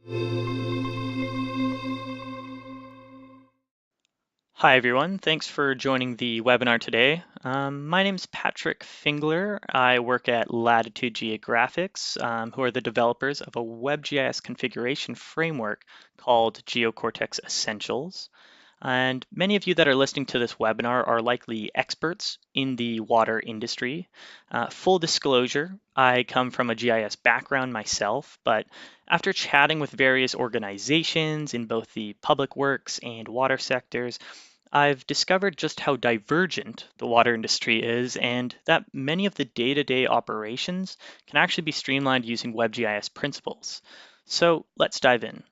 Hi everyone, thanks for joining the webinar today. My name is Patrick Fingler. I work at Latitude Geographics, who are the developers of a WebGIS configuration framework called Geocortex Essentials. And many of you that are listening to this webinar are likely experts in the water industry. Full disclosure, I come from a GIS background myself, but after chatting with various organizations in both the public works and water sectors, I've discovered just how divergent the water industry is and that many of the day-to-day operations can actually be streamlined using WebGIS principles. So let's dive in.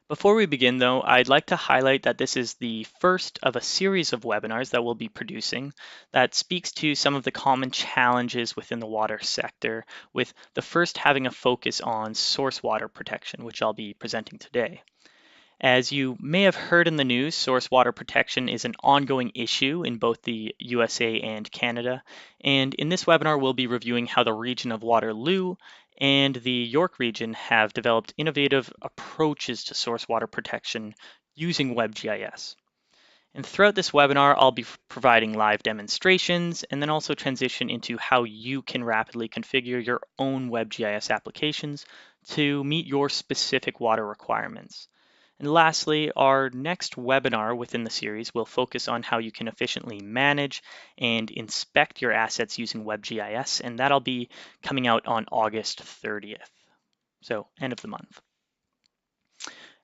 Before we begin though, I'd like to highlight that this is the first of a series of webinars that we'll be producing that speaks to some of the common challenges within the water sector, with the first having a focus on source water protection, which I'll be presenting today. As you may have heard in the news, source water protection is an ongoing issue in both the USA and Canada. And in this webinar, we'll be reviewing how the region of Waterloo and the York region have developed innovative approaches to source water protection using WebGIS. And throughout this webinar, I'll be providing live demonstrations and then also transition into how you can rapidly configure your own WebGIS applications to meet your specific water requirements. And lastly, our next webinar within the series will focus on how you can efficiently manage and inspect your assets using WebGIS, and that'll be coming out on August 30th, so end of the month.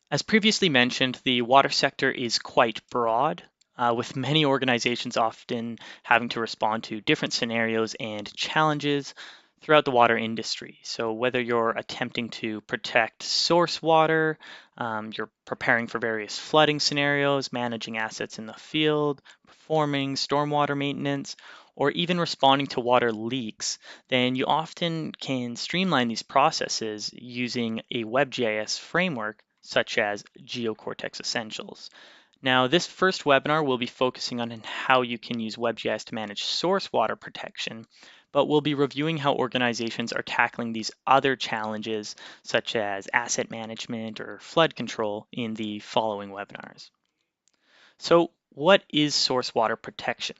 As previously mentioned, the water sector is quite broad, with many organizations often having to respond to different scenarios and challenges throughout the water industry. So whether you're attempting to protect source water, you're preparing for various flooding scenarios, managing assets in the field, performing stormwater maintenance, or even responding to water leaks, then you often can streamline these processes using a WebGIS framework such as Geocortex Essentials. Now, this first webinar will be focusing on how you can use WebGIS to manage source water protection, but we'll be reviewing how organizations are tackling these other challenges, such as asset management or flood control, in the following webinars. So, what is source water protection?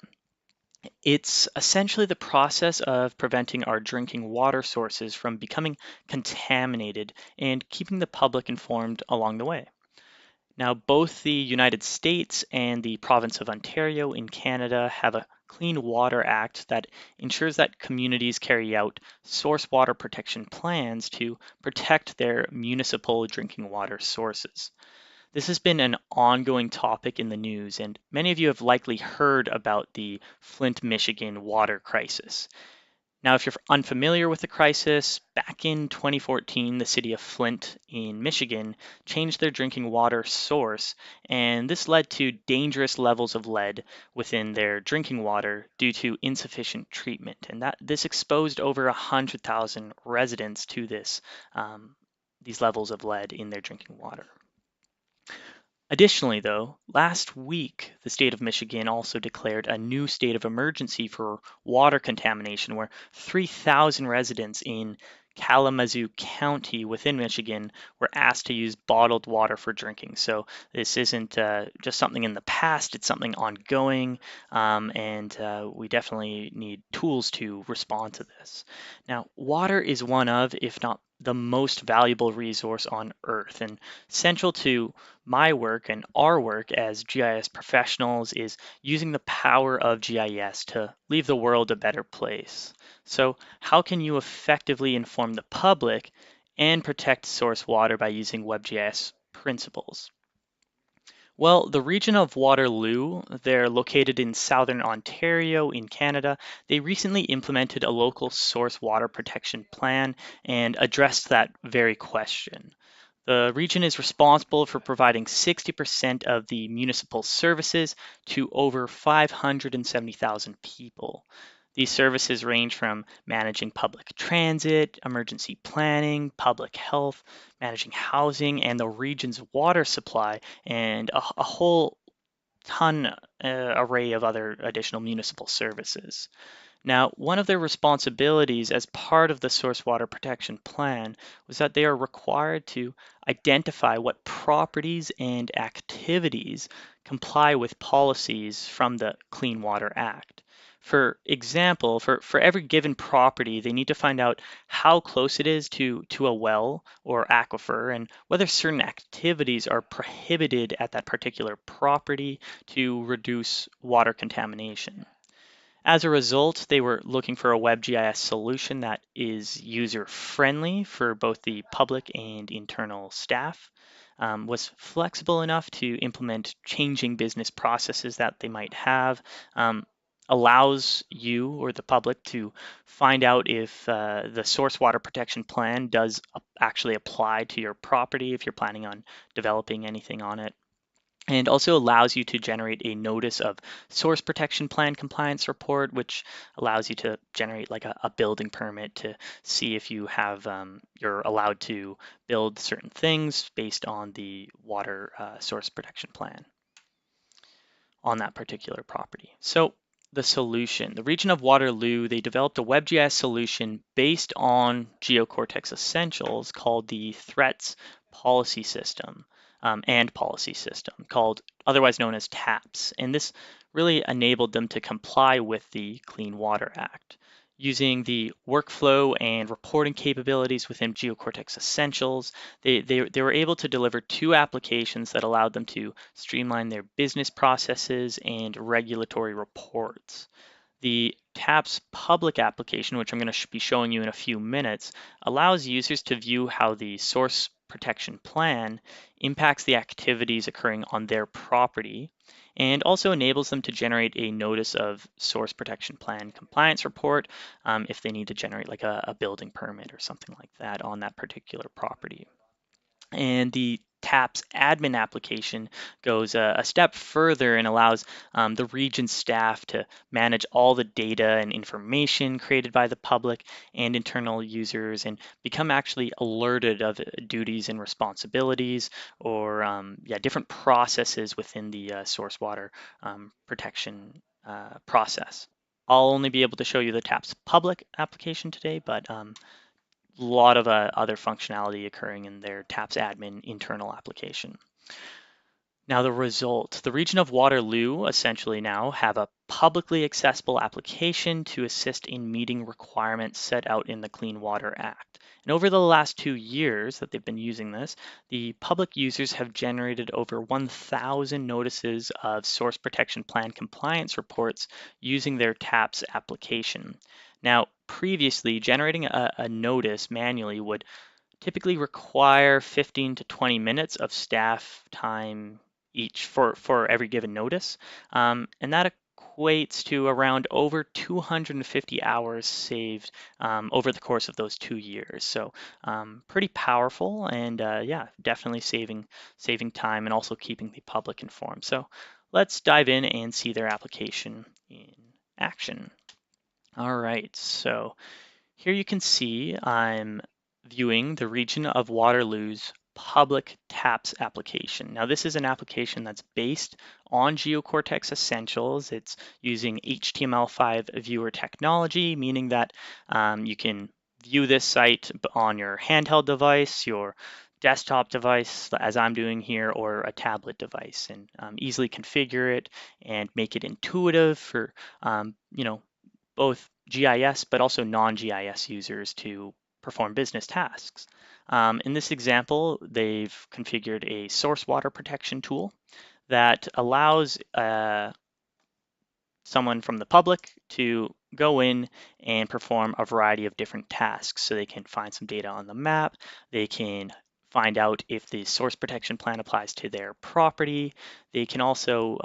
It's essentially the process of preventing our drinking water sources from becoming contaminated and keeping the public informed along the way. Now, both the United States and the province of Ontario in Canada have a Clean Water Act that ensures that communities carry out source water protection plans to protect their municipal drinking water sources. This has been an ongoing topic in the news, and many of you have likely heard about the Flint, Michigan water crisis. Now, if you're unfamiliar with the crisis, back in 2014, the city of Flint in Michigan changed their drinking water source, and this led to dangerous levels of lead within their drinking water due to insufficient treatment. And this exposed over 100,000 residents to these levels of lead in their drinking water. Additionally, though, last week, the state of Michigan also declared a new state of emergency for water contamination, where 3,000 residents in Kalamazoo County within Michigan were asked to use bottled water for drinking. So this isn't just something in the past, it's something ongoing, and we definitely need tools to respond to this. Now, water is one of, if not the most valuable resource on Earth, and central to my work and our work as GIS professionals is using the power of GIS to leave the world a better place. So how can you effectively inform the public and protect source water by using WebGIS principles? Well, the region of Waterloo, they're located in southern Ontario in Canada. They recently implemented a local source water protection plan and addressed that very question. The region is responsible for providing 60% of the municipal services to over 570,000 people. These services range from managing public transit, emergency planning, public health, managing housing, and the region's water supply, and a whole ton array of other additional municipal services. Now, one of their responsibilities as part of the source water protection plan was that they are required to identify what properties and activities comply with policies from the Clean Water Act. For example, for every given property, they need to find out how close it is to a well or aquifer and whether certain activities are prohibited at that particular property to reduce water contamination. As a result, they were looking for a WebGIS solution that is user-friendly for both the public and internal staff, was flexible enough to implement changing business processes that they might have, allows you or the public to find out if the source water protection plan does actually apply to your property if you're planning on developing anything on it, and also allows you to generate a notice of source protection plan compliance report, which allows you to generate like a building permit to see if you have you're allowed to build certain things based on the water source protection plan on that particular property. So the solution, the Region of Waterloo, they developed a WebGIS solution based on Geocortex Essentials called the Threats Policy System and Policy System, called otherwise known as TAPS. And this really enabled them to comply with the Clean Water Act. Using the workflow and reporting capabilities within Geocortex Essentials, they were able to deliver two applications that allowed them to streamline their business processes and regulatory reports. The TAPS public application, which I'm going to be showing you in a few minutes, allows users to view how the source protection plan impacts the activities occurring on their property, and also enables them to generate a notice of source protection plan compliance report if they need to generate like a building permit or something like that on that particular property. And the TAPS admin application goes a step further and allows the region staff to manage all the data and information created by the public and internal users and become actually alerted of duties and responsibilities or different processes within the source water protection process. I'll only be able to show you the TAPS public application today, but lot of other functionality occurring in their TAPS admin internal application. Now the result, the Region of Waterloo essentially now have a publicly accessible application to assist in meeting requirements set out in the Clean Water Act. And over the last 2 years that they've been using this, the public users have generated over 1,000 notices of source protection plan compliance reports using their TAPS application. Now, previously, generating a notice manually would typically require 15 to 20 minutes of staff time each for every given notice. And that equates to around over 250 hours saved over the course of those 2 years. So pretty powerful and yeah, definitely saving time and also keeping the public informed. So let's dive in and see their application in action. All right, so here you can see I'm viewing the Region of Waterloo's public TAPS application. Now this is an application that's based on Geocortex Essentials. It's using HTML5 viewer technology, meaning that you can view this site on your handheld device, your desktop device, as I'm doing here, or a tablet device, and easily configure it and make it intuitive for both GIS but also non-GIS users to perform business tasks. In this example, they've configured a source water protection tool that allows someone from the public to go in and perform a variety of different tasks. So they can find some data on the map, they can find out if the source protection plan applies to their property. They can also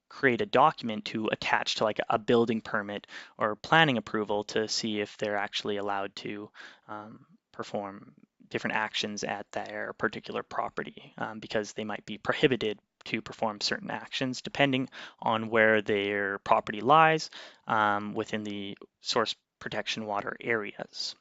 create a document to attach to like a building permit or planning approval to see if they're actually allowed to perform different actions at their particular property because they might be prohibited to perform certain actions depending on where their property lies within the source protection water areas.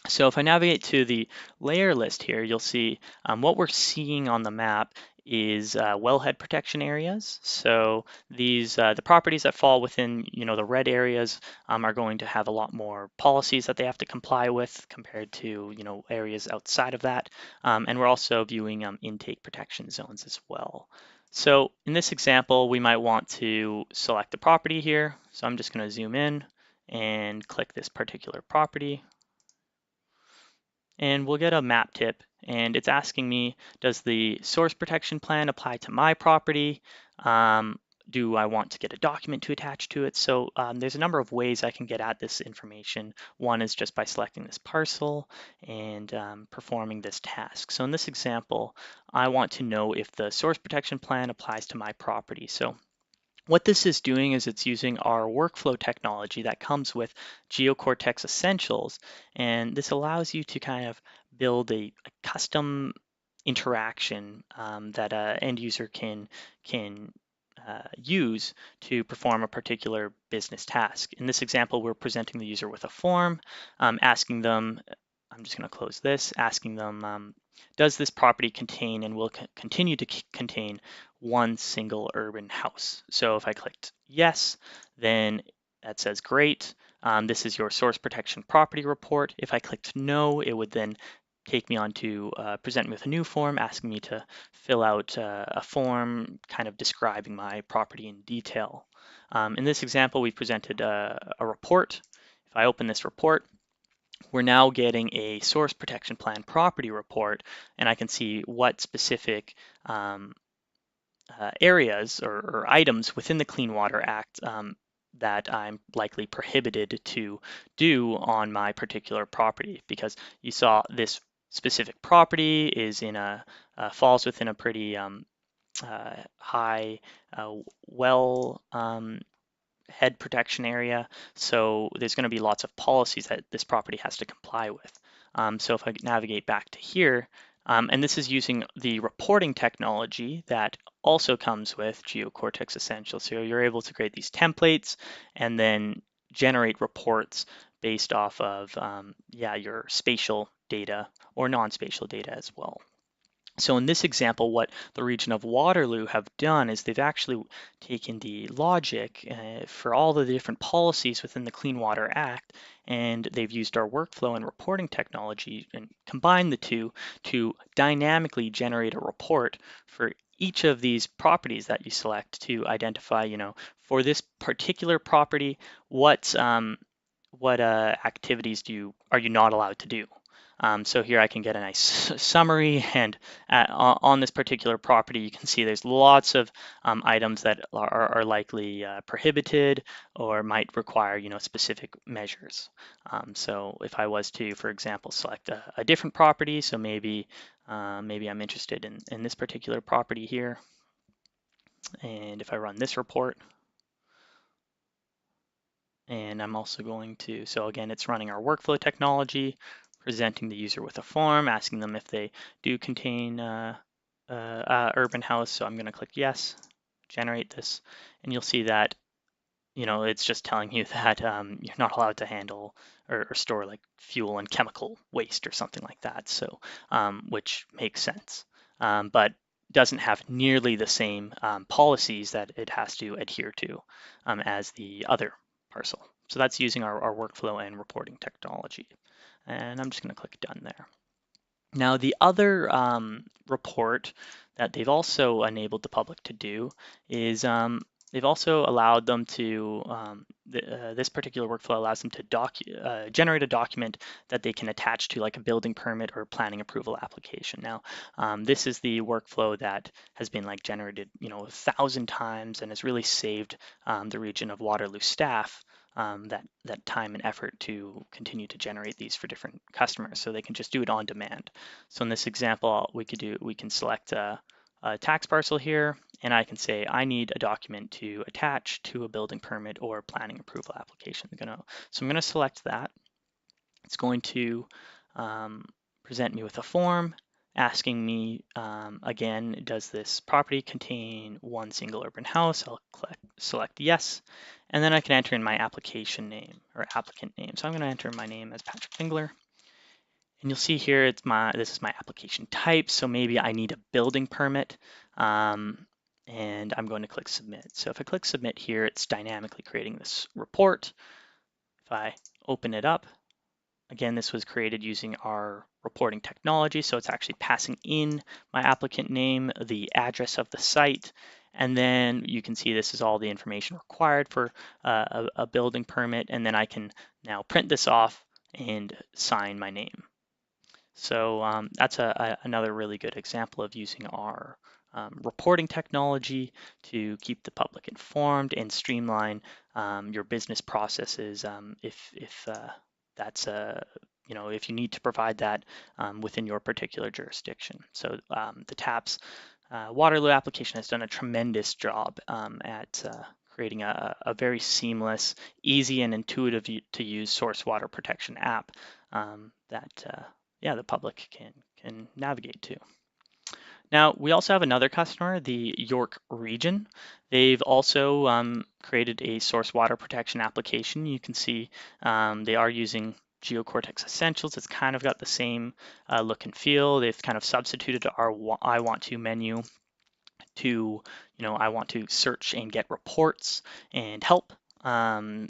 So if I navigate to the layer list here, you'll see what we're seeing on the map is wellhead protection areas. So these the properties that fall within the red areas are going to have a lot more policies that they have to comply with compared to areas outside of that. And we're also viewing intake protection zones as well. So in this example, we might want to select the property here. So I'm just going to zoom in and click this particular property. And we'll get a map tip, and it's asking me, does the source protection plan apply to my property? Do I want to get a document to attach to it? So there's a number of ways I can get at this information. One is just by selecting this parcel and performing this task. So in this example, I want to know if the source protection plan applies to my property. So what this is doing is it's using our workflow technology that comes with Geocortex Essentials, and this allows you to kind of build a custom interaction that an end user can use to perform a particular business task. In this example, we're presenting the user with a form, asking them, I'm just going to close this, asking them, does this property contain and will continue to contain one single urban house? So if I clicked yes, then that says great. This is your source protection property report. If I clicked no, it would then take me on to present me with a new form, asking me to fill out a form kind of describing my property in detail. In this example, we presented a report. If I open this report, we're now getting a source protection plan property report, and I can see what specific areas or items within the Clean Water Act that I'm likely prohibited to do on my particular property, because you saw this specific property is in falls within a pretty high well head protection area. So there's going to be lots of policies that this property has to comply with. So if I navigate back to here, and this is using the reporting technology that also comes with Geocortex Essentials. So you're able to create these templates and then generate reports based off of your spatial data or non-spatial data as well. So in this example, what the Region of Waterloo have done is they've actually taken the logic for all of the different policies within the Clean Water Act, and they've used our workflow and reporting technology and combined the two to dynamically generate a report for each of these properties that you select to identify, for this particular property, what activities are you not allowed to do? So here I can get a nice summary, and on this particular property, you can see there's lots of items that are likely prohibited or might require, specific measures. So if I was to, for example, select a different property, so maybe I'm interested in this particular property here, and if I run this report, and I'm also going to, so again, it's running our workflow technology, presenting the user with a form, asking them if they do contain urban house. So I'm going to click yes, generate this, and you'll see that it's just telling you that you're not allowed to handle or store like fuel and chemical waste or something like that. So which makes sense, but doesn't have nearly the same policies that it has to adhere to as the other parcel. So that's using our workflow and reporting technology. And I'm just going to click done there. Now the other report that they've also enabled the public to do is they've also allowed them to, this particular workflow allows them to generate a document that they can attach to like a building permit or planning approval application. Now, this is the workflow that has been like generated, 1,000 times and has really saved the Region of Waterloo staff that time and effort to continue to generate these for different customers, so they can just do it on demand. So in this example, we can select a tax parcel here, and I can say I need a document to attach to a building permit or planning approval application. So I'm going to select that. It's going to present me with a form asking me, again, does this property contain one single urban house? I'll select yes, and then I can enter in my application name or applicant name. So I'm going to enter my name as Patrick Fingler, And you'll see here this is my application type. So maybe I need a building permit. And I'm going to click submit. So if I click submit here, it's dynamically creating this report. If I open it up, again, this was created using our reporting technology. So it's actually passing in my applicant name, the address of the site, and then you can see this is all the information required for a building permit. And then I can now print this off and sign my name. So that's another really good example of using our reporting technology to keep the public informed and streamline your business processes if that's if you need to provide that within your particular jurisdiction. So the TAPS Waterloo application has done a tremendous job at creating a very seamless, easy, and intuitive to use source water protection app that the public can navigate to. Now, we also have another customer, the York Region. They've also created a source water protection application. You can see they are using Geocortex Essentials. It's kind of got the same look and feel. They've kind of substituted our I want to menu to, I want to search and get reports and help.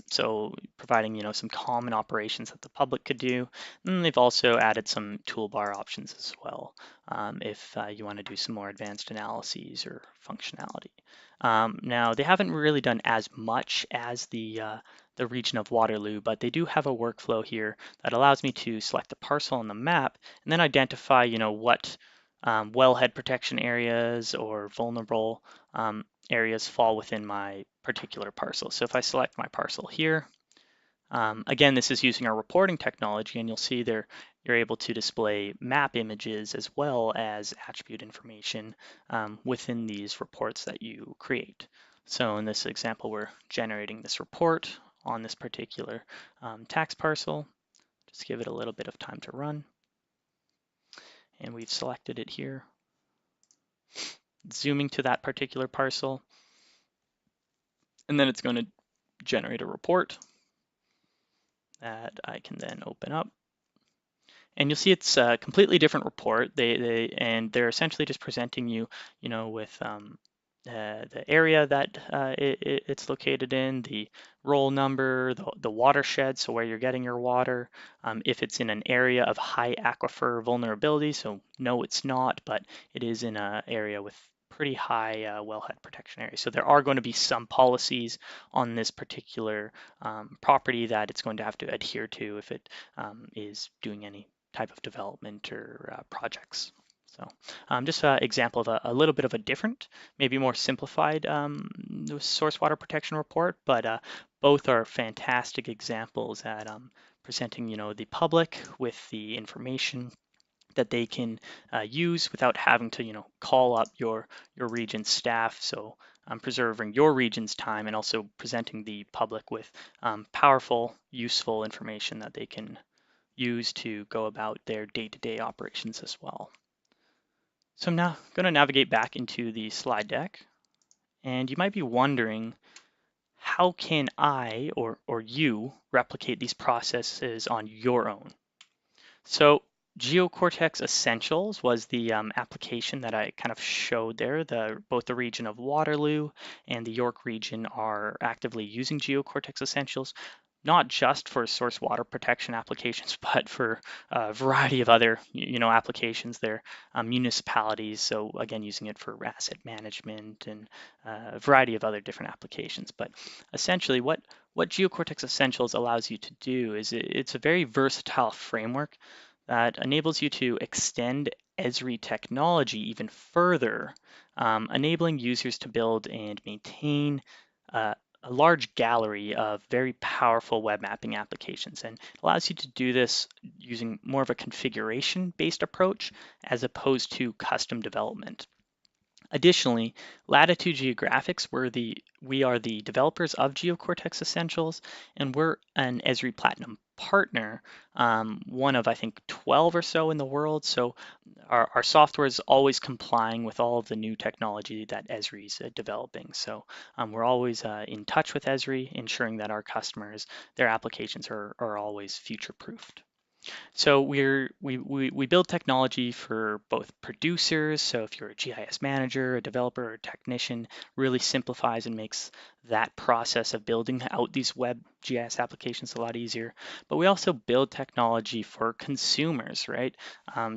So providing, some common operations that the public could do. And they've also added some toolbar options as well if you want to do some more advanced analyses or functionality. Now, they haven't really done as much as the region of Waterloo, but they do have a workflow here that allows me to select the parcel on the map and then identify, what wellhead protection areas or vulnerable areas fall within my particular parcel. So if I select my parcel here, again, this is using our reporting technology, and you'll see there you're able to display map images as well as attribute information within these reports that you create. So in this example, we're generating this report on this particular tax parcel. Just give it a little bit of time to run. And we've selected it here. Zooming to that particular parcel, and then it's going to generate a report that I can then open up. And you'll see it's a completely different report. They're essentially just presenting you, with the area that it's located in, the roll number, the watershed, so where you're getting your water, if it's in an area of high aquifer vulnerability, so no, it's not, but it is in an area with pretty high wellhead protection area. So there are going to be some policies on this particular property that it's going to have to adhere to if it is doing any type of development or projects. So just an example of a little bit of a different, maybe more simplified source water protection report, but both are fantastic examples at presenting, the public with the information that they can use without having to, call up your region staff. So preserving your region's time and also presenting the public with powerful, useful information that they can use to go about their day-to-day operations as well. So I'm now going to navigate back into the slide deck, and you might be wondering, how can I or you replicate these processes on your own? So Geocortex Essentials was the application that I kind of showed there. Both the region of Waterloo and the York region are actively using Geocortex Essentials, not just for source water protection applications, but for a variety of other, applications. They're municipalities, so again, using it for asset management and a variety of other different applications. But essentially, what Geocortex Essentials allows you to do is it's a very versatile framework that enables you to extend Esri technology even further, enabling users to build and maintain a large gallery of very powerful web mapping applications, and it allows you to do this using more of a configuration-based approach as opposed to custom development. Additionally, Latitude Geographics, we are the developers of Geocortex Essentials, and we're an Esri Platinum partner, one of, I think, 12 or so in the world. So our software is always complying with all of the new technology that Esri is developing. So we're always in touch with Esri, ensuring that our customers, their applications are always future-proofed. So we build technology for both producers. So if you're a GIS manager, a developer, or a technician, really simplifies and makes that process of building out these web GIS applications a lot easier. But we also build technology for consumers, right?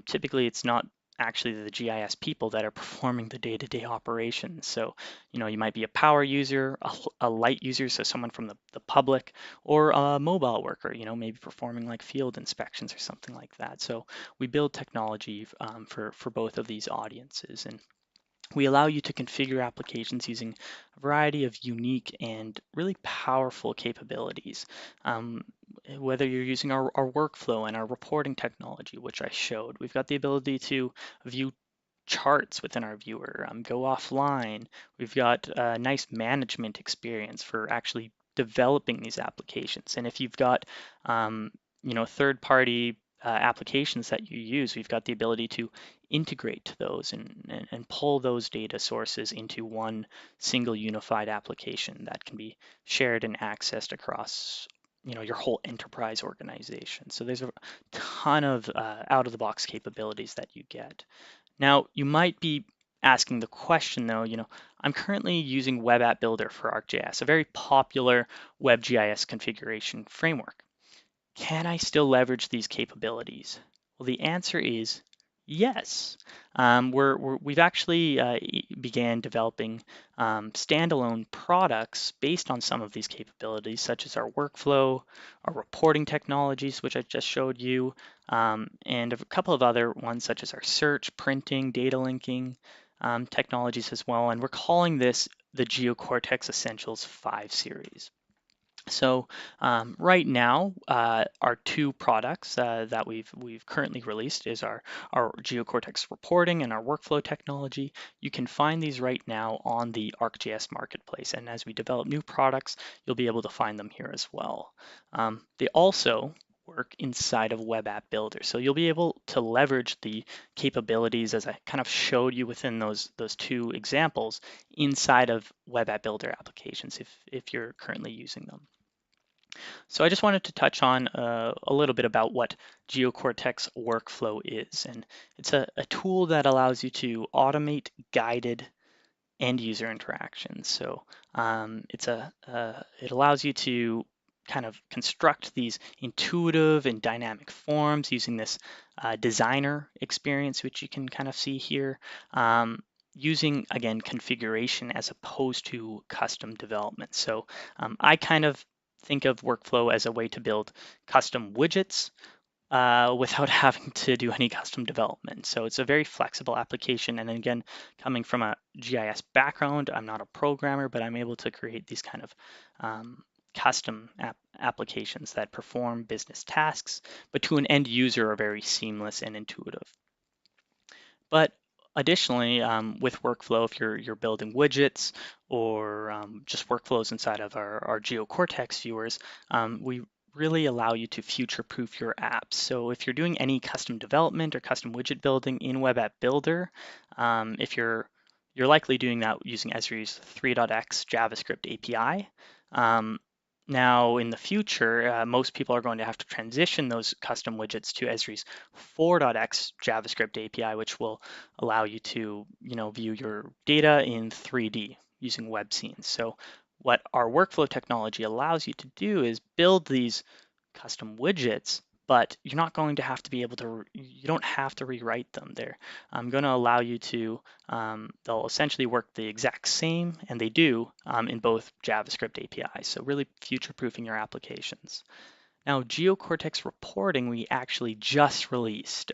Typically, it's not actually the GIS people that are performing the day-to-day operations. So, you might be a power user, a light user, so someone from the public, or a mobile worker, maybe performing like field inspections or something like that. So we build technology for both of these audiences, and we allow you to configure applications using a variety of unique and really powerful capabilities. Um, Whether you're using our workflow and our reporting technology, which I showed, we've got the ability to view charts within our viewer, go offline. We've got a nice management experience for actually developing these applications. And if you've got, third-party applications that you use, we've got the ability to integrate those and pull those data sources into one single unified application that can be shared and accessed across your whole enterprise organization. So there's a ton of out-of-the-box capabilities that you get. Now, you might be asking the question though, I'm currently using Web AppBuilder for ArcGIS, a very popular web GIS configuration framework. Can I still leverage these capabilities? Well, the answer is yes. We've actually began developing standalone products based on some of these capabilities, such as our workflow, our reporting technologies, which I just showed you, and a couple of other ones, such as our search, printing, data linking technologies as well. And we're calling this the Geocortex Essentials 5 series. So right now, our two products that we've currently released is our Geocortex reporting and our workflow technology. You can find these right now on the ArcGIS Marketplace, and as we develop new products, you'll be able to find them here as well. They also work inside of Web AppBuilder, so you'll be able to leverage the capabilities as I kind of showed you within those two examples inside of Web AppBuilder applications if you're currently using them. So I just wanted to touch on a little bit about what Geocortex Workflow is. And it's a tool that allows you to automate guided end user interactions. So it allows you to kind of construct these intuitive and dynamic forms using this designer experience, which you can kind of see here, using, again, configuration as opposed to custom development. So I kind of think of workflow as a way to build custom widgets without having to do any custom development. So it's a very flexible application. And again, coming from a GIS background, I'm not a programmer, but I'm able to create these kind of custom applications that perform business tasks, but to an end user are very seamless and intuitive. But additionally, with workflow, if you're building widgets or just workflows inside of our Geocortex viewers, we really allow you to future-proof your apps. So if you're doing any custom development or custom widget building in Web AppBuilder, if you're likely doing that using Esri's 3.x JavaScript API. Now, in the future, most people are going to have to transition those custom widgets to Esri's 4.x JavaScript API, which will allow you to, view your data in 3D using web scenes. So what our workflow technology allows you to do is build these custom widgets, but you're not going to have to be able to, you don't have to rewrite them there. I'm going to allow you to, they'll essentially work the exact same, and they do in both JavaScript APIs. So really future-proofing your applications. Now, Geocortex reporting, we actually just released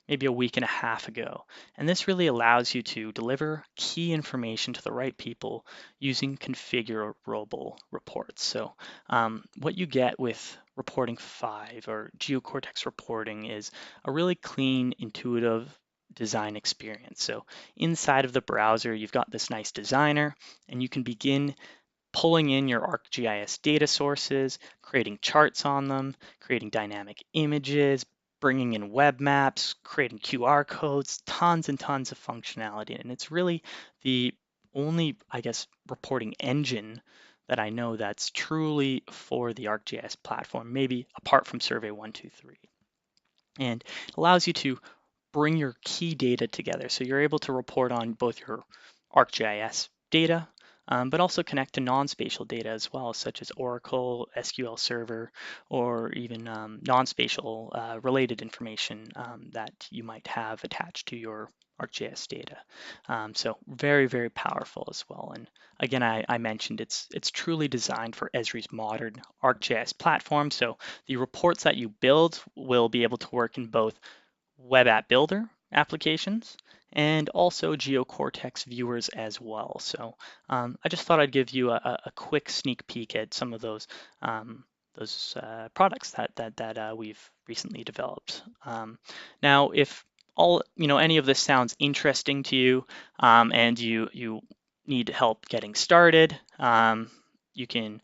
maybe a week and a half ago. And this really allows you to deliver key information to the right people using configurable reports. So what you get with reporting 5 or Geocortex reporting is a really clean, intuitive design experience. So inside of the browser, you've got this nice designer, and you can begin pulling in your ArcGIS data sources, creating charts on them, creating dynamic images, bringing in web maps, creating QR codes, tons and tons of functionality. And it's really the only, I guess, reporting engine that I know that's truly for the ArcGIS platform, maybe apart from Survey 123. And it allows you to bring your key data together. So you're able to report on both your ArcGIS data, but also connect to non-spatial data as well, such as Oracle, SQL Server, or even non-spatial related information that you might have attached to your ArcGIS data. So very, very powerful as well. And again, I mentioned it's truly designed for Esri's modern ArcGIS platform. So the reports that you build will be able to work in both Web AppBuilder applications and also Geocortex viewers as well. So I just thought I'd give you a quick sneak peek at some of those products that we've recently developed. Now, if any of this sounds interesting to you, and you need help getting started, you can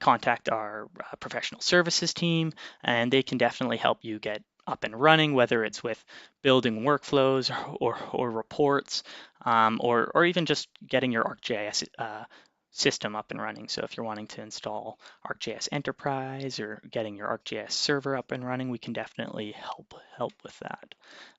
contact our professional services team, and they can definitely help you get up and running, whether it's with building workflows or reports, or even just getting your ArcGIS system up and running. So if you're wanting to install ArcGIS Enterprise or getting your ArcGIS server up and running, we can definitely help with that.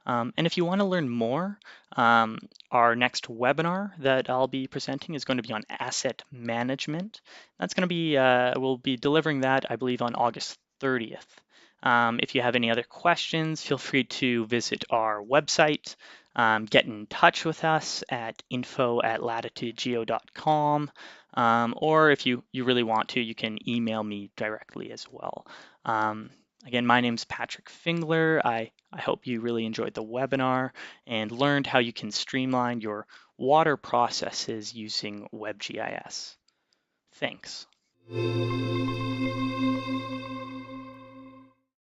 And if you want to learn more, our next webinar that I'll be presenting is going to be on asset management. That's going to be, we'll be delivering that, I believe, on August 30th. If you have any other questions, feel free to visit our website, get in touch with us at info@latitudegeo.com, or if you really want to, you can email me directly as well. Again, my name's Patrick Fingler. I hope you really enjoyed the webinar and learned how you can streamline your water processes using WebGIS. Thanks.